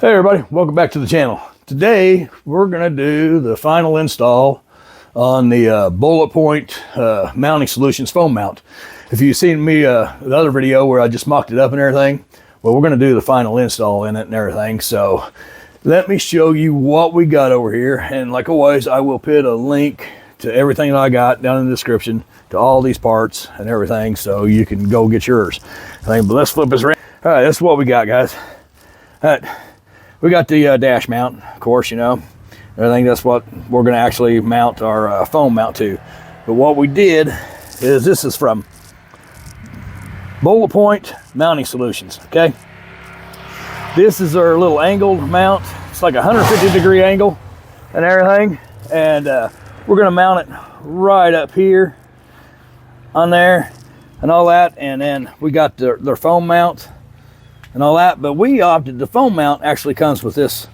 Hey everybody, welcome back to the channel. Today we're going to do the final install on the Bullet Point mounting solutions foam mount. If you've seen me the other video where I just mocked it up and everything, well, we're going to do the final install in it and everything. So let me show you what we got over here, and like always I will put a link to everything that I got down in the description to all these parts and everything, so you can go get yours. But let's flip this around. All right, that's what we got, guys. All right. We got the dash mount, of course, you know, everything. That's what we're going to actually mount our foam mount to. But what we did is, this is from Bullet Point Mounting Solutions, okay? This is our little angled mount. It's like a 150-degree angle and everything. And we're going to mount it right up here on there and all that. And then we got their foam mount and all that, but we opted, the foam mount actually comes with this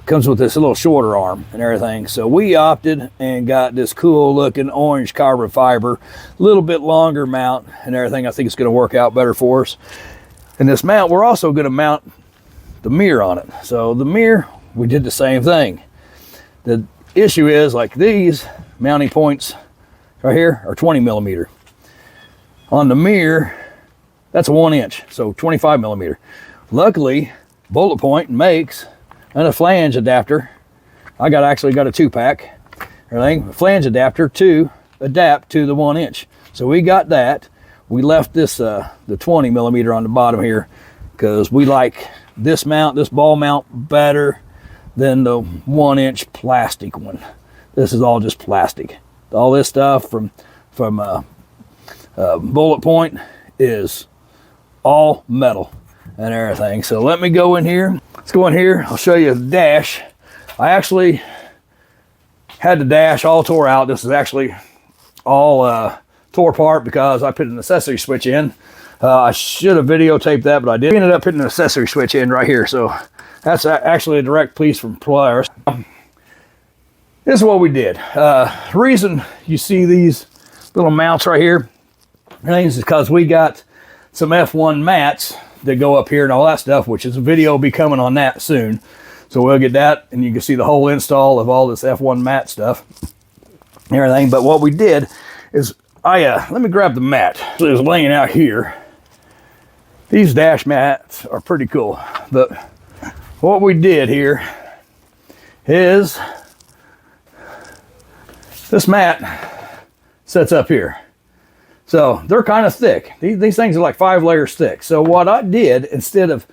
little shorter arm and everything. So we opted and got this cool looking orange carbon fiber, a little bit longer mount and everything. I think it's going to work out better for us. And this mount, we're also going to mount the mirror on it. So the mirror, we did the same thing. The issue is, like, these mounting points right here are 20 millimeter. On the mirror, that's a 1 inch, so 25 millimeter. Luckily, Bullet Point makes a flange adapter. I actually got a 2-pack, everything, a flange adapter to adapt to the 1 inch. So we got that. We left this the 20 millimeter on the bottom here because we like this mount, this ball mount, better than the 1 inch plastic one. This is all just plastic. All this stuff from Bullet Point is all metal and everything. So let me go in here. Let's go in here. I'll show you the dash. I actually had the dash all tore out. This is actually all tore apart because I put an accessory switch in. I should have videotaped that, but I did. I ended up putting an accessory switch in right here. So that's actually a direct piece from Polaris. This is what we did. The reason you see these little mounts right here is because we got some F1 mats that go up here and all that stuff, which is a video will be coming on that soon. So we'll get that, and you can see the whole install of all this F1 mat stuff and everything. But what we did is, let me grab the mat. So it was laying out here. These dash mats are pretty cool. But what we did here is, this mat sets up here. So they're kind of thick. These things are like 5 layers thick. So what I did, instead of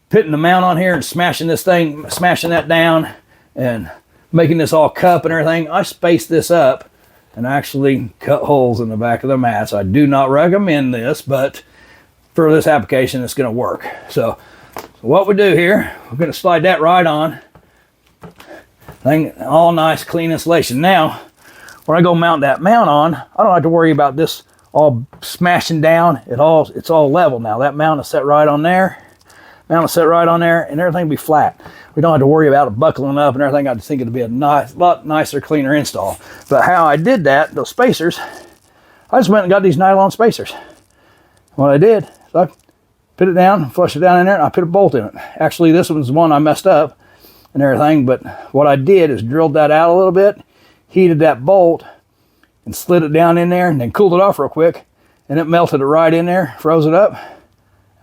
putting the mount on here and smashing that down and making this all cup and everything, I spaced this up and actually cut holes in the back of the mats. I do not recommend this, but for this application, it's going to work. So what we do here, we're going to slide that right on. Thing all nice, clean insulation. Now, when I go mount that mount on, I don't have to worry about this all smashing down. It's all level now. That mount is set right on there. Mount is set right on there, and everything will be flat. We don't have to worry about it buckling up and everything. I just think it'll be a lot nicer, cleaner install. But how I did that, those spacers, I just went and got these nylon spacers. What I did, so I put it down, flush it down in there, and I put a bolt in it. Actually, this one's the one I messed up and everything, but what I did is drilled that out a little bit, heated that bolt and slid it down in there, and then cooled it off real quick, and it melted it right in there, froze it up,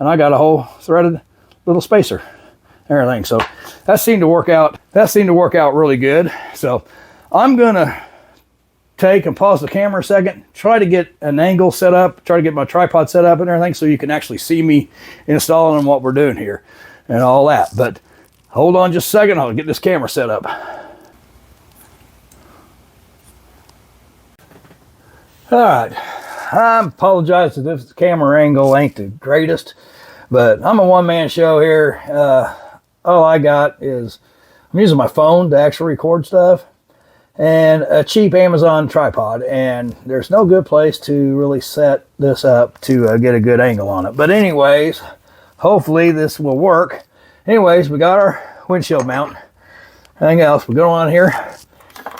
and I got a whole threaded little spacer and everything. So that seemed to work out. That seemed to work out really good. So I'm gonna take and pause the camera a second, try to get an angle set up, try to get my tripod set up and everything, so you can actually see me installing what we're doing here and all that. But hold on just a second, I'll get this camera set up. All right, I apologize if this camera angle ain't the greatest, but I'm a one-man show here. All I got is, I'm using my phone to actually record stuff and a cheap Amazon tripod, and there's no good place to really set this up to get a good angle on it. But anyways, hopefully this will work. Anyways, we got our windshield mount. Anything else, we go on here,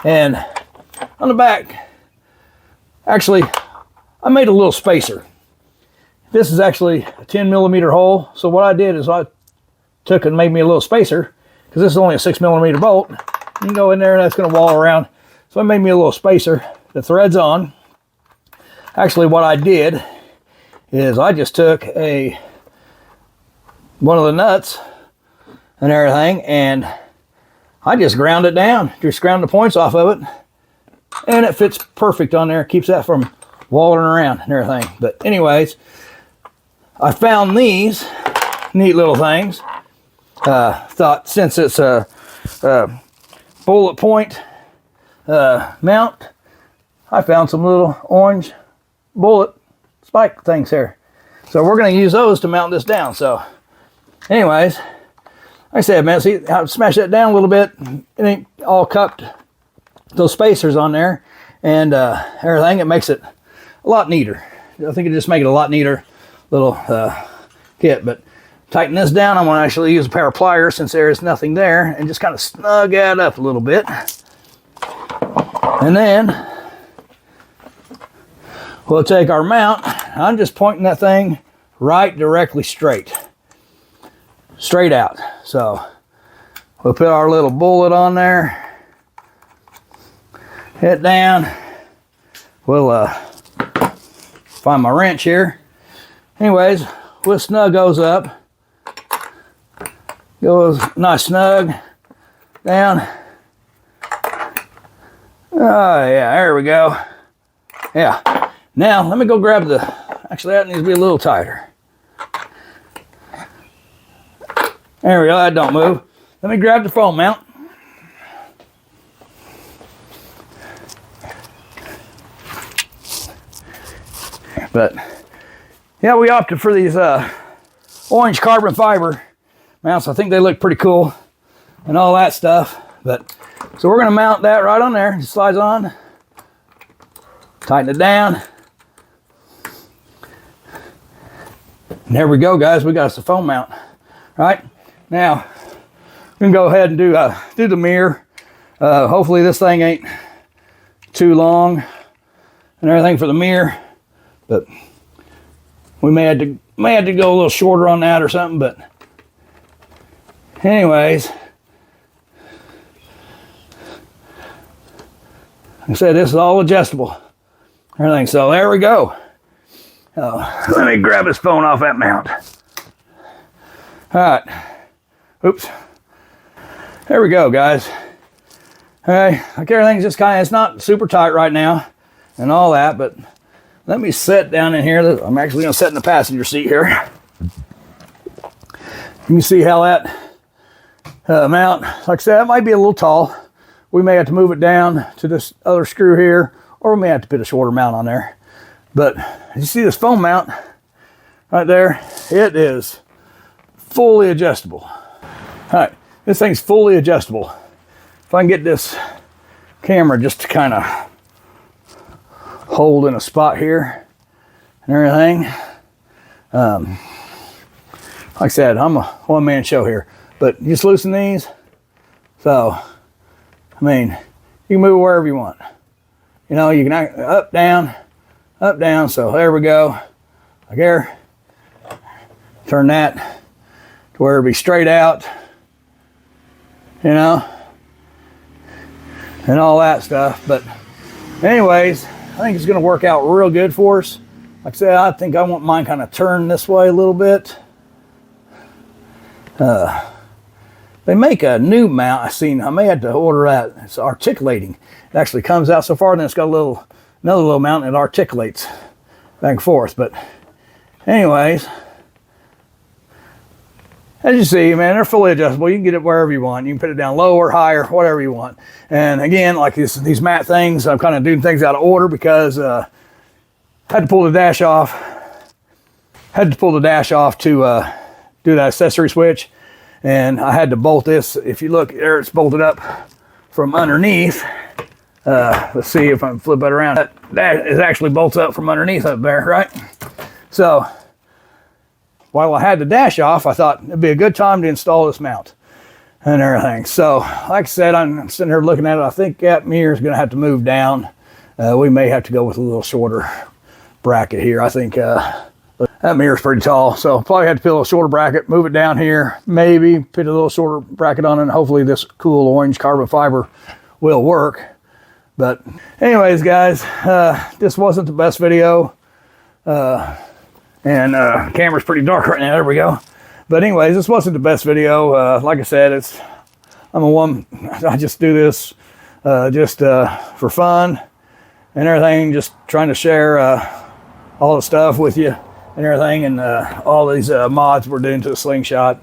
and on the back, actually, I made a little spacer. This is actually a 10 millimeter hole. So what I did is I took and made me a little spacer, because this is only a 6mm bolt. You can go in there and that's going to wall around. So I made me a little spacer. The thread's on. Actually, what I did is I just took one of the nuts and everything, and I just ground it down. Just ground the points off of it, and it fits perfect on there. Keeps that from walling around and everything. But anyways, I found these neat little things. Thought since it's a bullet point mount, I found some little orange bullet spike things here. So we're going to use those to mount this down. So anyways, like I said, man, see, I smash that down a little bit. It ain't all cupped. Those spacers on there and everything, it makes it a lot neater. I think it just make it a lot neater little kit. But tighten this down. I'm going to actually use a pair of pliers since there is nothing there, and just kind of snug that up a little bit. And then we'll take our mount. I'm just pointing that thing right directly straight out. So we'll put our little bullet on there, hit down. We'll find my wrench here. Anyways, we'll snug those up. Goes nice snug down. Oh yeah, there we go. Yeah. Now let me go grab the, actually that needs to be a little tighter. There we go, that don't move. Let me grab the foam mount. But yeah, we opted for these orange carbon fiber mounts. I think they look pretty cool and all that stuff. But so we're gonna mount that right on there. It slides on, tighten it down. And there we go, guys. We got us a foam mount. Right now, we can go ahead and do the mirror. Hopefully this thing ain't too long and everything for the mirror, but we may have to go a little shorter on that or something. But anyways, like I said, this is all adjustable, everything. So there we go. Let me grab this phone off that mount. All right. Oops. There we go, guys. Okay, like everything's just kind of, it's not super tight right now and all that, but let me sit down in here. I'm actually going to sit in the passenger seat here. You can see how that mount, like I said, it might be a little tall. We may have to move it down to this other screw here, or we may have to put a shorter mount on there. But you see this foam mount right there? It is fully adjustable. All right, this thing's fully adjustable. If I can get this camera just to kind of hold in a spot here and everything. Like I said, I'm a one-man show here, but you just loosen these. So, I mean, you can move wherever you want. You know, you can up, down, so there we go. Like there. Turn that to where it'll be straight out, you know, and all that stuff. But anyways, I think it's going to work out real good for us. Like I said, I think I want mine kind of turned this way a little bit. They make a new mount. I may have to order that. It's articulating. It actually comes out so far, then it's got another little mount that articulates back and forth. But anyways, as you see, man, they're fully adjustable. You can get it wherever you want. You can put it down lower, higher, whatever you want. And again, like these matte things, I'm kind of doing things out of order because I had to pull the dash off. To do that accessory switch. And I had to bolt this. If you look there, it's bolted up from underneath. Let's see if I can flip it around. That is actually bolts up from underneath up there, right? So while I had the dash off, I thought it'd be a good time to install this mount and everything. So like I said, I'm sitting here looking at it. I think that mirror is going to have to move down. We may have to go with a little shorter bracket here. I think That mirror's pretty tall, so probably had to put a little shorter bracket, move it down here, maybe put a little shorter bracket on it, and hopefully this cool orange carbon fiber will work. But anyways, guys, this wasn't the best video, and camera's pretty dark right now. There we go. But anyways, this wasn't the best video. Like I said, I just do this just for fun and everything, just trying to share all the stuff with you and everything, and all these mods we're doing to the Slingshot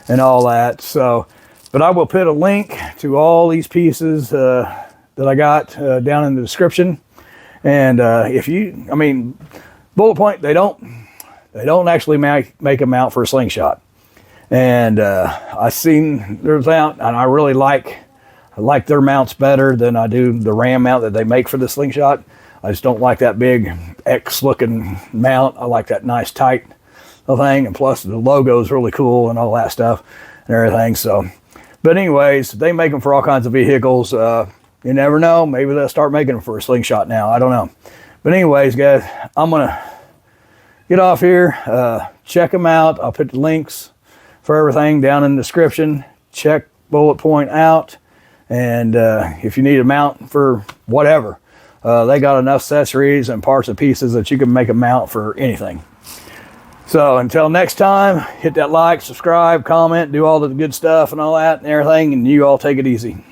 and all that. So, but I will put a link to all these pieces that I got down in the description. And Bullet Point, they don't actually make a mount for a Slingshot. And I've seen their mount, and I really like their mounts better than I do the Ram mount that they make for the Slingshot. I just don't like that big X looking mount. I like that nice tight thing, and plus the logo is really cool and all that stuff and everything. So, but anyways, they make them for all kinds of vehicles. You never know, maybe they'll start making them for a Slingshot now. I don't know. But anyways, guys, I'm gonna get off here. Check them out. I'll put the links for everything down in the description. Check Bullet Point out. And if you need a mount for whatever, they got enough accessories and parts and pieces that you can make a mount for anything. So until next time, hit that like, subscribe, comment, do all the good stuff and all that and everything, and you all take it easy.